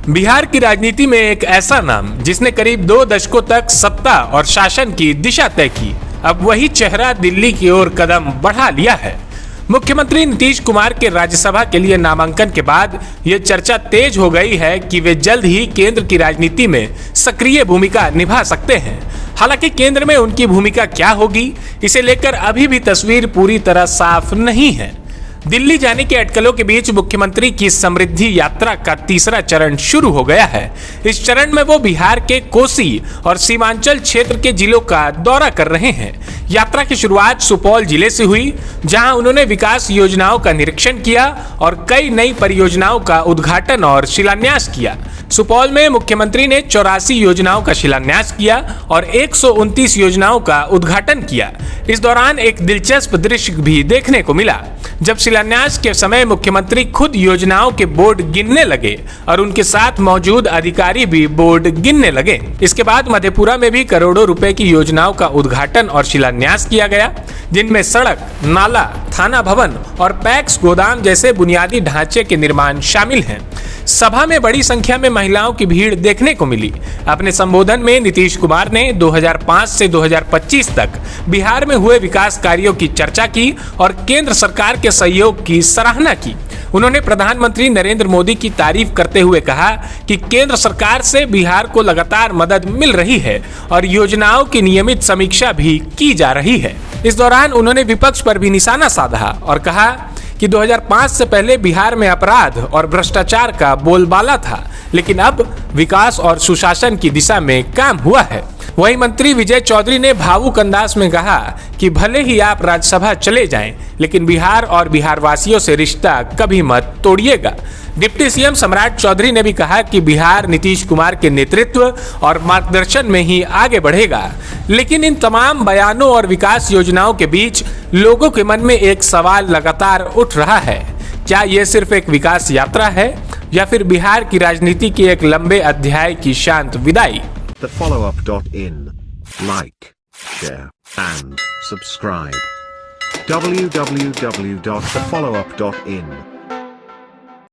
बिहार की राजनीति में एक ऐसा नाम जिसने करीब 2 दशकों तक सत्ता और शासन की दिशा तय की, अब वही चेहरा दिल्ली की ओर कदम बढ़ा लिया है। मुख्यमंत्री नीतीश कुमार के राज्यसभा के लिए नामांकन के बाद ये चर्चा तेज हो गई है कि वे जल्द ही केंद्र की राजनीति में सक्रिय भूमिका निभा सकते हैं। हालांकि केंद्र में उनकी भूमिका क्या होगी, इसे लेकर अभी भी तस्वीर पूरी तरह साफ नहीं है। दिल्ली जाने के अटकलों के बीच मुख्यमंत्री की समृद्धि यात्रा का तीसरा चरण शुरू हो गया है। इस चरण में वो बिहार के कोसी और सीमांचल क्षेत्र के जिलों का दौरा कर रहे हैं। यात्रा की शुरुआत सुपौल जिले से हुई, जहां उन्होंने विकास योजनाओं का निरीक्षण किया और कई नई परियोजनाओं का उद्घाटन और शिलान्यास किया। सुपौल में मुख्यमंत्री ने 84 योजनाओं का शिलान्यास किया और 129 योजनाओं का उद्घाटन किया। इस दौरान एक दिलचस्प दृश्य भी देखने को मिला, जब शिलान्यास के समय मुख्यमंत्री खुद योजनाओं के बोर्ड गिनने लगे और उनके साथ मौजूद अधिकारी भी बोर्ड गिनने लगे। इसके बाद मधेपुरा में भी करोड़ों रुपए की योजनाओं का उद्घाटन और शिलान्यास किया गया, जिनमें सड़क, नाला, थाना भवन और पैक्स गोदाम जैसे बुनियादी ढांचे के निर्माण शामिल हैं। सभा में बड़ी संख्या में महिलाओं की भीड़ देखने को मिली। अपने संबोधन में नीतीश कुमार ने 2005 से 2025 तक बिहार में हुए विकास कार्यों की चर्चा की और केंद्र सरकार के सहयोग की सराहना की। उन्होंने प्रधानमंत्री नरेंद्र मोदी की तारीफ करते हुए कहा कि केंद्र सरकार से बिहार को लगातार मदद मिल रही है और योजनाओं की नियमित समीक्षा भी की जा रही है। इस दौरान उन्होंने विपक्ष पर भी निशाना साधा और कहा कि 2005 से पहले बिहार में अपराध और भ्रष्टाचार का बोलबाला था, लेकिन अब विकास और सुशासन की दिशा में काम हुआ है। वहीं मंत्री विजय चौधरी ने भावुक अंदाज में कहा कि भले ही आप राज्यसभा चले जाएं, लेकिन बिहार और बिहारवासियों से रिश्ता कभी मत तोड़िएगा। डिप्टी सीएम सम्राट चौधरी ने भी कहा कि बिहार नीतीश कुमार के नेतृत्व और मार्गदर्शन में ही आगे बढ़ेगा। लेकिन इन तमाम बयानों और विकास योजनाओं के बीच लोगों के मन में एक सवाल लगातार उठ रहा है, क्या ये सिर्फ एक विकास यात्रा है या फिर बिहार की राजनीति के एक लंबे अध्याय की शांत विदाई। thefollowup.in. Like, share, and subscribe. www.thefollowup.in